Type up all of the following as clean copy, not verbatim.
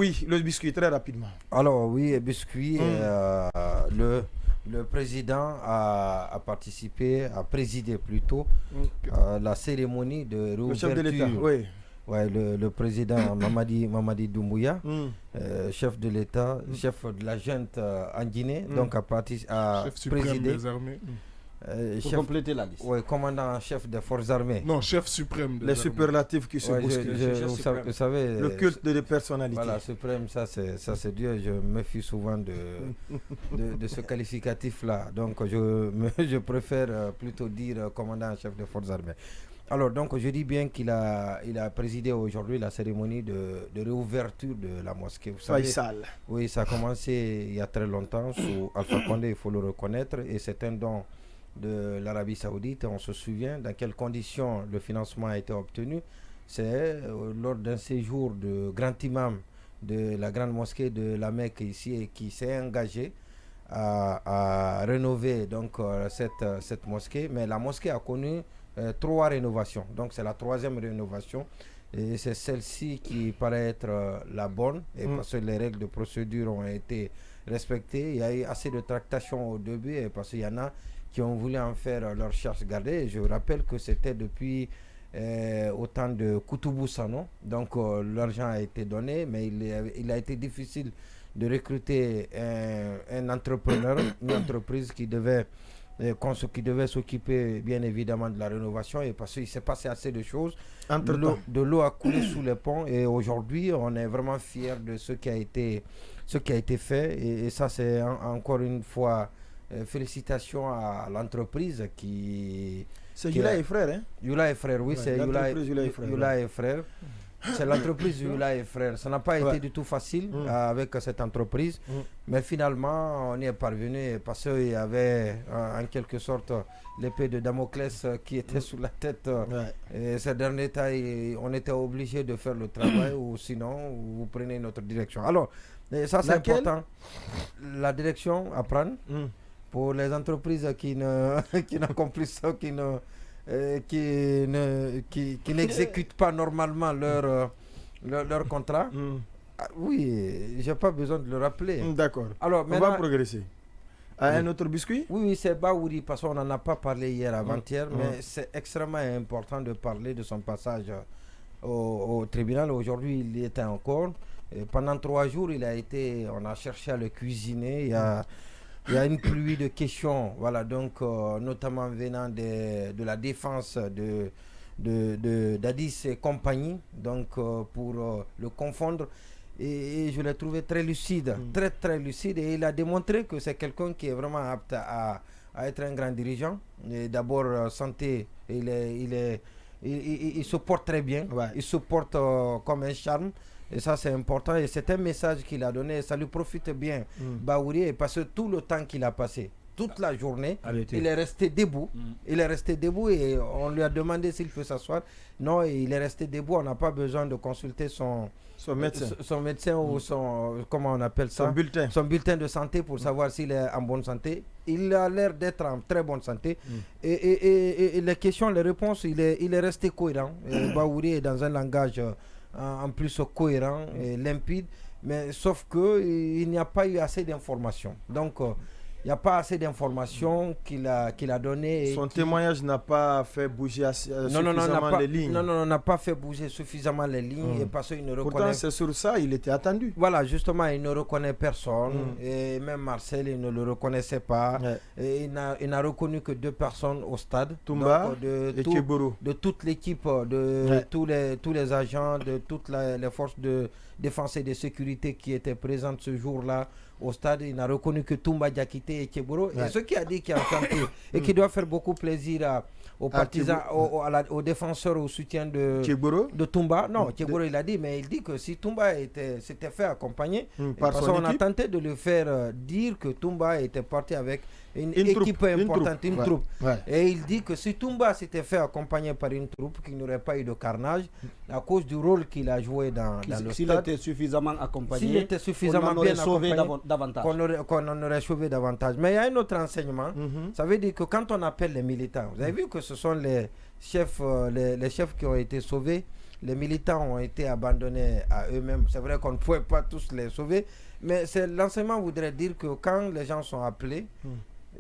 Oui, le biscuit, très rapidement. Alors oui, biscuit, le président a participé, a présidé plutôt la cérémonie de réouverture. Le chef de l'État, oui. Ouais, le président Mamadi Doumbouya, chef de l'État, chef de la junte en Guinée, donc a présidé. Des armées. Pour compléter la liste. Oui, commandant en chef des forces armées. Non, chef suprême. Les superlatifs qui se bousculent. Vous savez, le culte de personnalité. Voilà, suprême, ça c'est Dieu. Je me méfie souvent de ce qualificatif-là. Donc je préfère plutôt dire commandant en chef des forces armées. Alors, donc, je dis bien qu'il a présidé aujourd'hui la cérémonie de réouverture de la mosquée. Vous savez, Faisal. Oui, ça a commencé il y a très longtemps sous Alpha Condé, il faut le reconnaître, et c'est un don de l'Arabie Saoudite. On se souvient dans quelles conditions le financement a été obtenu. C'est lors d'un séjour de grand imam de la grande mosquée de la Mecque ici et qui s'est engagé à rénover donc, cette mosquée. Mais la mosquée a connu 3 rénovations. Donc c'est la 3e rénovation. Et c'est celle-ci qui paraît être la bonne. Et parce que les règles de procédure ont été respectées. Il y a eu assez de tractations au début. Et parce qu'il y en a qui ont voulu en faire leur chasse gardée. Et je rappelle que c'était depuis au temps de Koutoubou Sano. Donc l'argent a été donné, mais il a été difficile de recruter un entrepreneur, une entreprise qui devait s'occuper bien évidemment de la rénovation, et parce qu'il s'est passé assez de choses. De l'eau a coulé sous les ponts, et aujourd'hui on est vraiment fiers de ce qui a été fait, et ça c'est encore une fois félicitations à l'entreprise qui... C'est Yula et Frères, hein? Yula et Frères, oui, c'est Yula et Frères. C'est l'entreprise Yula et Frères. Ça n'a pas été du tout facile avec cette entreprise, mais finalement on y est parvenu parce qu'il y avait en quelque sorte l'épée de Damoclès qui était sous la tête. Et ces derniers temps, on était obligé de faire le travail ou sinon vous prenez une autre direction. Alors, ça c'est important. La direction à prendre pour les entreprises qui n'accomplissent ça, qui n'exécutent pas normalement leur contrat. Oui, j'ai pas besoin de le rappeler. D'accord. Alors, on va progresser. Un autre biscuit? Oui, c'est Baouri, parce qu'on n'en a pas parlé hier avant-hier, mais c'est extrêmement important de parler de son passage au tribunal. Aujourd'hui, il y était encore. Et pendant 3 jours, on a cherché à le cuisiner. Il y a une pluie de questions, voilà, donc notamment venant de la défense d'Addis et compagnie, donc pour le confondre. Et je l'ai trouvé très lucide, très lucide, et il a démontré que c'est quelqu'un qui est vraiment apte à être un grand dirigeant. D'abord santé, il se porte très bien, il se porte comme un charme. Et ça c'est important, et c'est un message qu'il a donné, et ça lui profite bien, Baouri, parce que tout le temps qu'il a passé, toute la journée, il est resté debout. Il est resté debout, et on lui a demandé s'il peut s'asseoir. Non, il est resté debout, on n'a pas besoin de consulter son médecin ou comment on appelle ça, son bulletin de santé pour savoir s'il est en bonne santé. Il a l'air d'être en très bonne santé. Et les questions, les réponses, il est resté cohérent. Baouri est dans un langage en plus cohérent et limpide, mais sauf qu'il n'y a pas eu assez d'informations. Donc il n'y a pas assez d'informations qu'il a donné. Son témoignage n'a pas fait bouger suffisamment les lignes. Non, n'a pas fait bouger suffisamment les lignes. Et parce qu'il ne reconnaît... Pourtant, c'est sur ça il était attendu. Voilà, justement, il ne reconnaît personne. Et même Marcel, il ne le reconnaissait pas. Et il n'a reconnu que 2 personnes au stade. Toumba et Keboro. De toute l'équipe, de tous les agents, de toutes les forces de défense et de sécurité qui étaient présentes ce jour-là au stade. Il n'a reconnu que Toumba Diakité et Keboro. Et ce qui a dit qu'il a tenté et qui doit faire beaucoup plaisir aux partisans, aux défenseurs, au soutien de Toumba. Non, Keboro il a dit, mais il dit que si Toumba s'était fait accompagner, parce qu'on a tenté de le faire dire que Toumba était parti avec une équipe importante, une troupe. Et il dit que si Toumba s'était fait accompagner par une troupe, qu'il n'y aurait pas eu de carnage à cause du rôle qu'il a joué dans le stade. S'il était suffisamment accompagné, s'il était suffisamment bien accompagné, davantage. Qu'on en aurait sauvé davantage. Mais il y a un autre enseignement. Ça veut dire que quand on appelle les militants, vous avez vu que ce sont chefs, les chefs qui ont été sauvés, les militants ont été abandonnés à eux-mêmes. C'est vrai qu'on ne pouvait pas tous les sauver, mais l'enseignement voudrait dire que quand les gens sont appelés,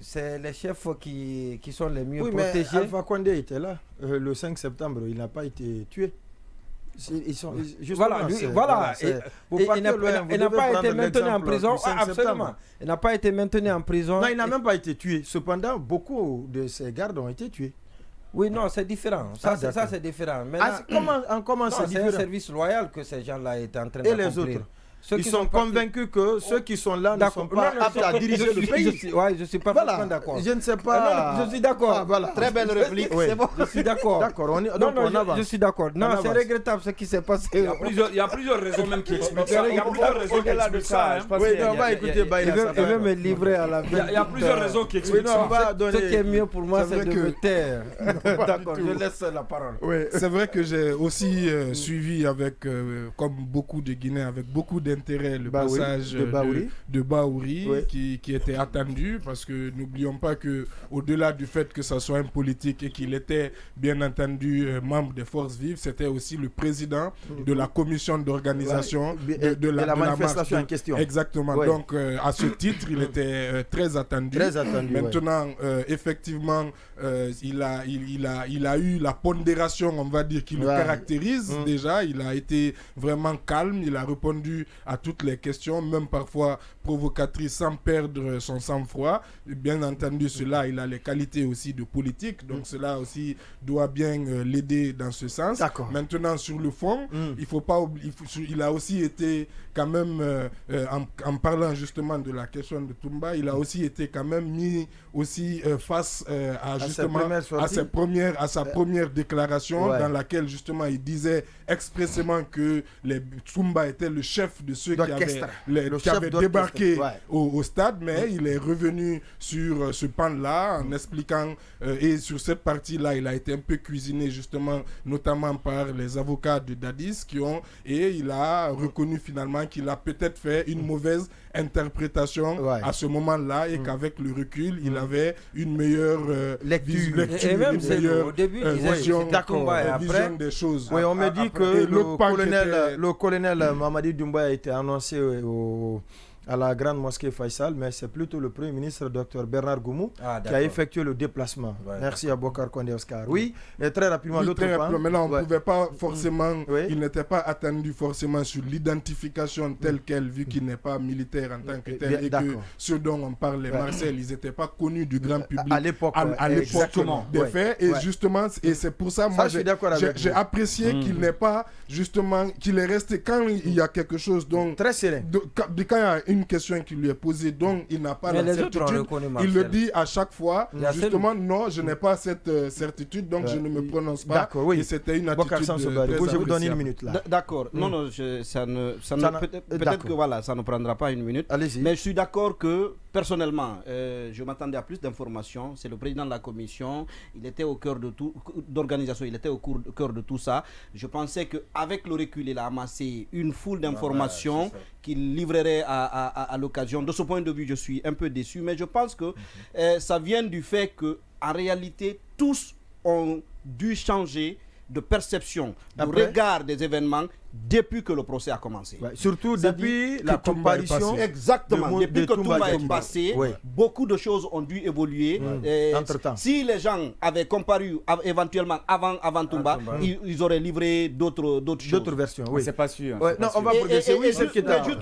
c'est les chefs qui sont les mieux protégés. Mais Alpha Condé était là le 5 septembre, il n'a pas été tué. Ils sont, il n'a pas été maintenu en prison. Absolument. Il n'a pas été maintenu en prison. Non, il n'a même pas été tué. Cependant, beaucoup de ses gardes ont été tués. Oui, non, c'est différent. Ça, c'est différent. Comment c'est différent? C'est un service loyal que ces gens-là étaient en train d'accomplir. Et les autres? Ils sont convaincus que ceux qui sont là ne sont pas aptes à diriger le pays. Oui, je ne suis pas d'accord. Je ne sais pas. Je suis d'accord. Très belle réplique. C'est bon. Je suis d'accord. On je suis d'accord. Non, c'est regrettable ce qui s'est passé. Il y a plusieurs raisons même qui expliquent ça. Il y a plusieurs raisons qui expliquent ça. Oui, on va écouter Baïla. Il veut me livrer à la vérité. Il y a plusieurs raisons qui expliquent ça. Ce qui est mieux pour moi, c'est de me taire. D'accord, je laisse la parole. C'est vrai que j'ai aussi suivi avec, comme beaucoup de Guinéens, avec beaucoup d'intérêt le passage de Bahouri qui était attendu, parce que n'oublions pas que au-delà du fait que ça soit un politique et qu'il était bien entendu membre des forces vives, c'était aussi le président de la commission d'organisation de la manifestation marche en question. Exactement. Donc à ce titre, il était très attendu. Maintenant, effectivement, il a eu la pondération, on va dire, qui le caractérise déjà. Il a été vraiment calme, il a répondu à toutes les questions, même parfois provocatrices, sans perdre son sang-froid. Bien entendu, cela, il a les qualités aussi de politique, donc cela aussi doit bien l'aider dans ce sens. Maintenant, sur le fond, il faut pas oublier, il a aussi été quand même, en parlant justement de la question de Toumba, il a aussi été quand même mis aussi face à sa première déclaration dans laquelle justement il disait expressément que Toumba était le chef de ceux qui avaient débarqué au stade, mais il est revenu sur ce pan-là en expliquant, et sur cette partie-là, il a été un peu cuisiné justement, notamment par les avocats de Dadis et il a reconnu finalement qu'il a peut-être fait une mauvaise interprétation à ce moment-là et qu'avec le recul, il avait une meilleure lecture, et même au début, vision des choses. Oui, on me dit que le colonel Mamadi Doumbouya a été annoncé à la grande mosquée Faisal, mais c'est plutôt le Premier ministre, Dr Bernard Goumou, qui a effectué le déplacement. Merci à Bokar Condé Oscar. Oui, et très rapidement, l'autre point. Mais là, on ne pouvait pas forcément, il n'était pas attendu forcément sur l'identification telle qu'elle, vu qu'il n'est pas militaire en tant que tel, et que ceux dont on parle, les Marcel, ils n'étaient pas connus du grand public à l'époque des faits. Et justement, et c'est pour ça, moi, j'ai apprécié qu'il n'est pas, justement, qu'il est resté, quand il y a quelque chose, donc, très serein. Quand il y a une question qui lui est posée, donc il n'a pas la certitude. Il le dit à chaque fois, justement, non, je n'ai pas cette certitude, donc je ne me prononce pas. D'accord, et c'était une attitude je vous donne une minute là. D'accord, non, peut-être que voilà, ça ne prendra pas une minute. Allez-y. Mais je suis d'accord que, personnellement, je m'attendais à plus d'informations. C'est le président de la commission, il était au cœur de tout, d'organisation, il était au cœur de tout ça. Je pensais qu'avec le recul, il a amassé une foule d'informations qu'il livrerait à l'occasion. De ce point de vue, je suis un peu déçu, mais je pense que ça vient du fait qu'en réalité, tous ont dû changer de perception, de regard des événements depuis que le procès a commencé. Surtout depuis la comparution. Exactement. Depuis que Toumba est passé, beaucoup de choses ont dû évoluer. Entre-temps. Si les gens avaient comparu éventuellement avant Toumba, ils auraient livré d'autres choses. D'autres versions, oui. C'est pas sûr. Non, on va progresser.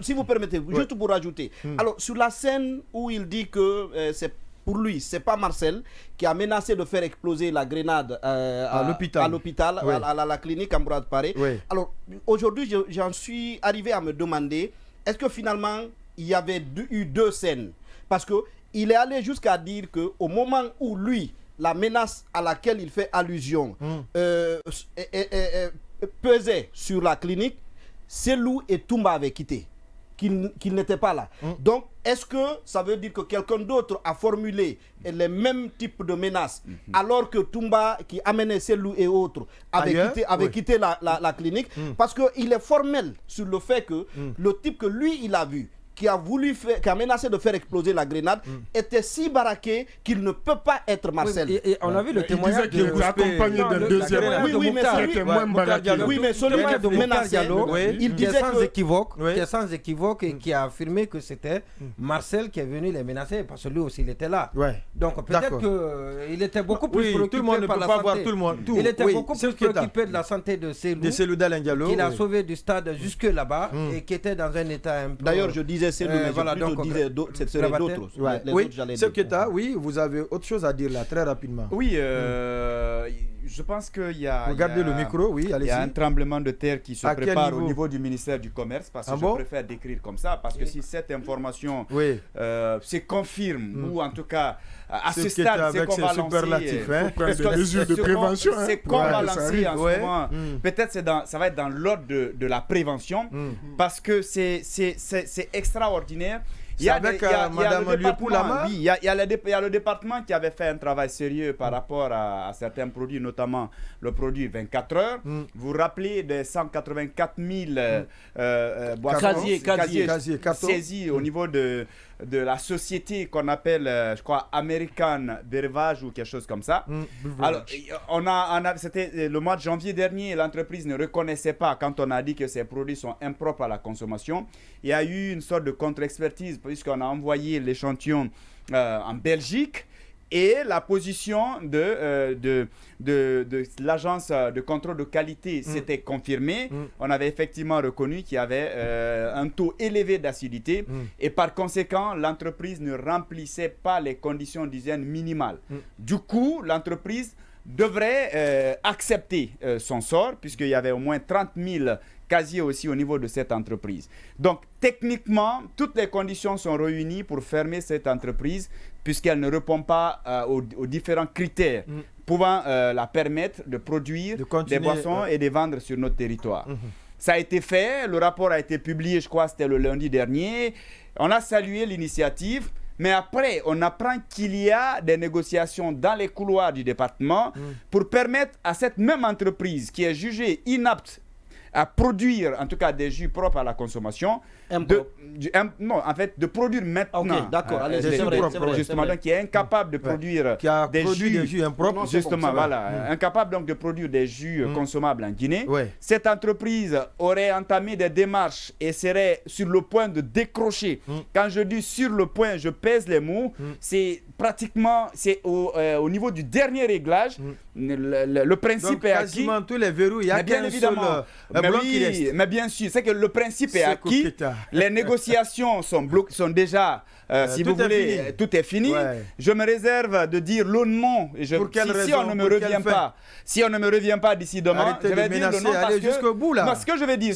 Si vous permettez, juste pour ajouter. Alors, sur la scène où il dit que c'est pour lui, c'est pas Marcel qui a menacé de faire exploser la grenade à l'hôpital, à la clinique Ambroise Paré. Alors, aujourd'hui, j'en suis arrivé à me demander, est-ce que finalement, il y avait eu deux scènes? Parce qu'il est allé jusqu'à dire qu'au moment où lui, la menace à laquelle il fait allusion pesait sur la clinique, Selou et Toumba avaient quitté. Qu'il n'était pas là. Donc, est-ce que ça veut dire que quelqu'un d'autre a formulé les mêmes types de menaces alors que Toumba, qui amenait Selou et autres, avait quitté la clinique? Parce qu'il est formel sur le fait que le type que lui, il a vu, qui a menacé de faire exploser la grenade était si baraqué qu'il ne peut pas être Marcel. Oui, et on a vu le témoignage de accompagné d'un deuxième. Oui, mais celui de Mokhtar Diallo, il disait sans équivoque et qui a affirmé que c'était Marcel qui est venu les menacer parce que lui aussi il était là. Donc peut-être qu'il était beaucoup plus préoccupé par la santé. Il était beaucoup plus préoccupé de la santé de Cellou Dalein Diallo, qu'il a sauvé du stade jusque là-bas et qui était dans un état un peu... D'ailleurs, je disais Cellou, mais je disais ce serait d'autres. Oui, Seketa, oui, vous avez autre chose à dire là, très rapidement. Oui, je pense qu'il y a... Regardez le micro, oui, allez-y. Il y a un tremblement de terre qui se prépare au niveau du ministère du Commerce, parce que je préfère décrire comme ça, parce que si cette information se confirme, ou en tout cas, à ce stade, c'est qu'on va lancer... des mesures de prévention. C'est qu'on va lancer en ce moment. Peut-être ça va être dans l'ordre de la prévention, parce que c'est extraordinaire. Il y a le département qui avait fait un travail sérieux par rapport à certains produits, notamment le produit 24 heures. Vous vous rappelez des 184 000 casiers saisis au niveau de la société qu'on appelle, je crois, American Beverage ou quelque chose comme ça. Alors, c'était le mois de janvier dernier, l'entreprise ne reconnaissait pas, quand on a dit que ces produits sont impropres à la consommation. Il y a eu une sorte de contre-expertise, puisqu'on a envoyé l'échantillon en Belgique. Et la position de l'agence de contrôle de qualité s'était confirmée. On avait effectivement reconnu qu'il y avait un taux élevé d'acidité et par conséquent, l'entreprise ne remplissait pas les conditions d'hygiène minimales. Du coup, l'entreprise devrait accepter son sort, puisqu'il y avait au moins 30 000 casiers aussi au niveau de cette entreprise. Donc, techniquement, toutes les conditions sont réunies pour fermer cette entreprise, puisqu'elle ne répond pas aux différents critères pouvant la permettre de produire des boissons et de vendre sur notre territoire. Ça a été fait, le rapport a été publié, je crois, c'était le lundi dernier. On a salué l'initiative. Mais après, on apprend qu'il y a des négociations dans les couloirs du département pour permettre à cette même entreprise qui est jugée inapte à produire, en tout cas, des jus propres à la consommation, de produire maintenant. Ok, d'accord, justement, donc qui est incapable de produire des jus impropres. Justement, voilà, incapable donc de produire des jus consommables en Guinée. Cette entreprise aurait entamé des démarches et serait sur le point de décrocher. Quand je dis sur le point, je pèse les mots. C'est pratiquement, au niveau du dernier réglage. Le principe est acquis. Quasiment tous les verrous, il y a bien évidemment. Mais bien sûr, c'est que le principe est acquis. Les négociations sont déjà, si vous voulez, tout est fini. Je me réserve de dire le nom. Si on ne me revient pas d'ici demain, je vais dire le nom parce que ce que je vais dire,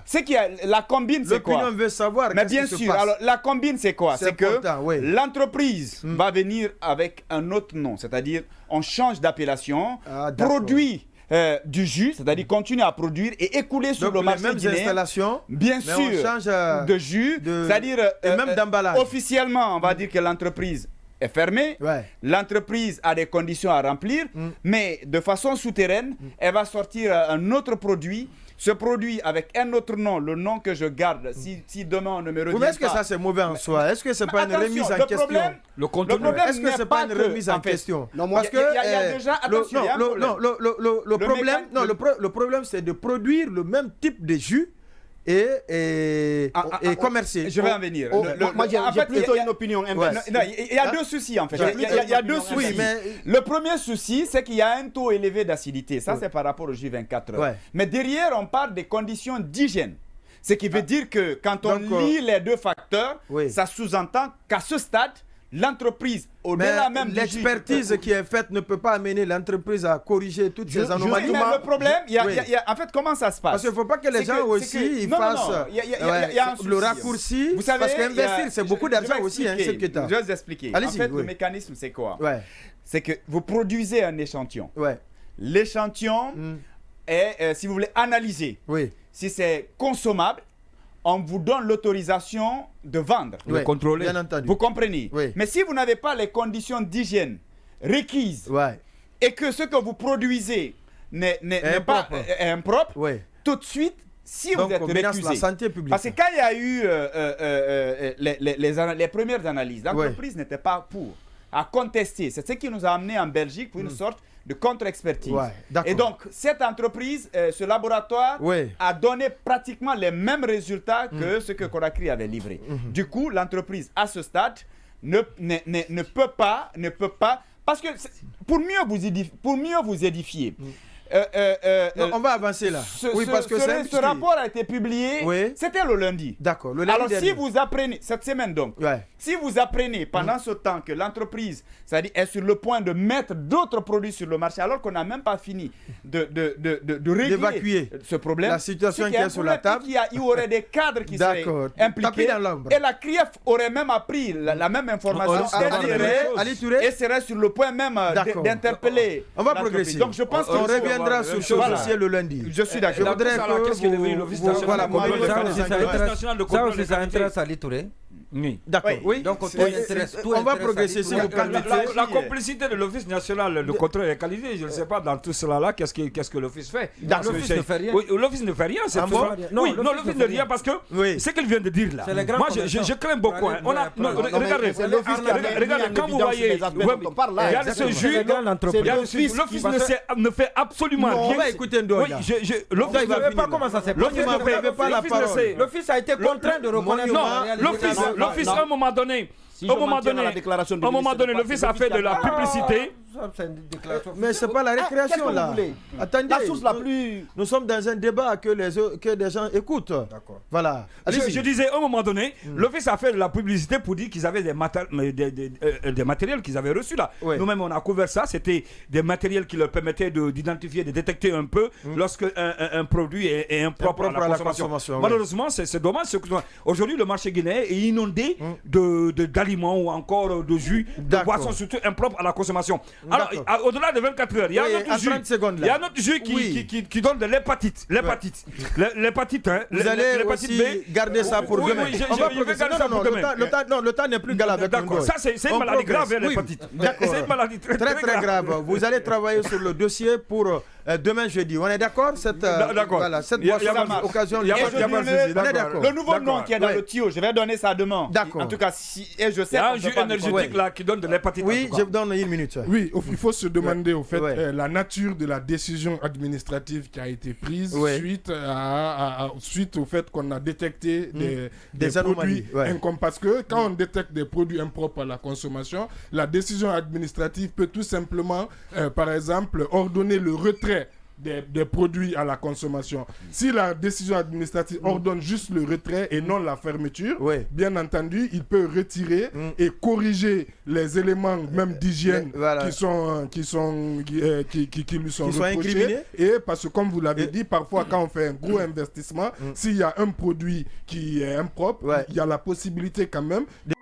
c'est qu'il y a la combine, c'est quoi? L'opinion veut savoir. Mais bien sûr, alors la combine, c'est quoi? C'est que l'entreprise va venir avec un autre nom, c'est-à-dire on change d'appellation, produit du jus, c'est-à-dire continuer à produire et écouler sur le marché guinéen. Installations, bien sûr, on change de jus, c'est-à-dire même d'emballage. Officiellement, on va dire que l'entreprise est fermée, l'entreprise a des conditions à remplir, mais de façon souterraine, elle va sortir un autre produit. Ce produit avec un autre nom, le nom que je garde, si demain on ne me revient pas. Est-ce que ça c'est mauvais en soi? Est-ce que c'est pas une remise en question? Le contenu. Est-ce que c'est pas une remise en question? Non, parce que il y a déjà le problème c'est de produire le même type de jus et commercer. Je vais en venir. Moi, j'ai plutôt une opinion inverse. Il y a deux soucis, en fait. Il y a deux soucis. Le premier souci, c'est qu'il y a un taux élevé d'acidité. Ça, c'est par rapport au jus 24 heures. Mais derrière, on parle des conditions d'hygiène. Ce qui veut dire que quand on lit les deux facteurs, ça sous-entend qu'à ce stade, l'entreprise, au-delà même de l'expertise qui est faite ne peut pas amener l'entreprise à corriger toutes ces anomalies. Mais le problème, en fait, comment ça se passe? Parce qu'il ne faut pas que les gens aussi fassent le raccourci. Vous savez, parce qu'investir, c'est beaucoup d'argent aussi. Je vais vous expliquer. En fait, le mécanisme, c'est quoi? C'est que vous produisez un échantillon. L'échantillon est, si vous voulez, analysé. Si c'est consommable, on vous donne l'autorisation de vendre. Contrôler. Bien entendu. Vous comprenez? Mais si vous n'avez pas les conditions d'hygiène requises et que ce que vous produisez n'est pas impropre, tout de suite, si vous êtes récusé, la santé publique. Parce que quand il y a eu les premières analyses, l'entreprise n'était pas à contester. C'est ce qui nous a amené en Belgique pour une sorte de contre-expertise. Et donc, cette entreprise, ce laboratoire a donné pratiquement les mêmes résultats que ce que Conakry avait livré. Du coup, l'entreprise, à ce stade, ne peut pas, parce que pour mieux vous édifier, on va avancer là. Parce que ce rapport a été publié, c'était le lundi. D'accord. Alors si vous apprenez, cette semaine donc, si vous apprenez pendant ce temps que l'entreprise est sur le point de mettre d'autres produits sur le marché, alors qu'on n'a même pas fini d'évacuer ce problème, la situation qui est sur la table, il y aurait des cadres qui seraient impliqués et la CRIEF aurait même appris la même information et serait sur le point même d'interpeller. On va progresser. Donc je pense qu'on reviendra sur ce dossier le lundi. Je suis d'accord. Je voudrais que l'Office national de contrôle ça intéresse Ali Touré. Oui. D'accord. Oui. Donc on va progresser si vous permettez. La complicité de l'Office national de contrôle des qualités, je ne sais pas dans tout cela là, qu'est-ce que l'Office fait. L'Office ne fait rien. Oui, l'Office ne fait rien. Non, l'Office ne fait rien parce que ce qu'il vient de dire là. Moi, je crains beaucoup. Regardez, quand vous voyez, il y a ce juge, l'Office ne fait absolument rien. On va écouter Ndoya. L'Office ne savait pas comment ça s'est passé. L'Office a été contraint de reconnaître. Non, l'Office, à un moment donné, l'Office a fait de la publicité. Mais c'est pas la récréation là. Attendez, la source la plus. Nous sommes dans un débat que des gens écoutent. D'accord. Voilà. Je disais, à un moment donné, l'Office a fait de la publicité pour dire qu'ils avaient des matériels qu'ils avaient reçus là. Nous-mêmes, on a couvert ça. C'était des matériels qui leur permettaient d'identifier, de détecter un peu lorsque un produit est impropre à la consommation. Malheureusement, c'est dommage. Aujourd'hui, le marché guinéen est inondé d'aliments ou encore de jus, de boissons surtout impropres à la consommation. Alors, au-delà de 24 heures, il y a un autre jus qui donne de l'hépatite. L'hépatite, hein. Vous allez aussi garder ça pour demain. Oui, je vais garder ça pour demain. Le temps n'est plus galère. D'accord, ça c'est une maladie grave, l'hépatite. C'est une maladie très grave. Vous allez travailler sur le dossier pour demain jeudi. On est d'accord? D'accord. Voilà, cette occasion. Le nouveau nom qui est dans le tuyau, je vais donner ça demain. D'accord. En tout cas, et je sais. Il y a un jus énergétique là qui donne de l'hépatite. Oui, je vous donne une minute. Oui, il faut se demander au fait la nature de la décision administrative qui a été prise suite au fait qu'on a détecté des produits incompatibles. Parce que quand on détecte des produits impropres à la consommation, la décision administrative peut tout simplement, par exemple, ordonner le retrait des produits à la consommation. Si la décision administrative ordonne juste le retrait et non la fermeture, bien entendu, il peut retirer et corriger les éléments même d'hygiène qui lui sont reprochés. Et parce que comme vous l'avez dit, parfois quand on fait un gros investissement, s'il y a un produit qui est impropre, il y a la possibilité quand même de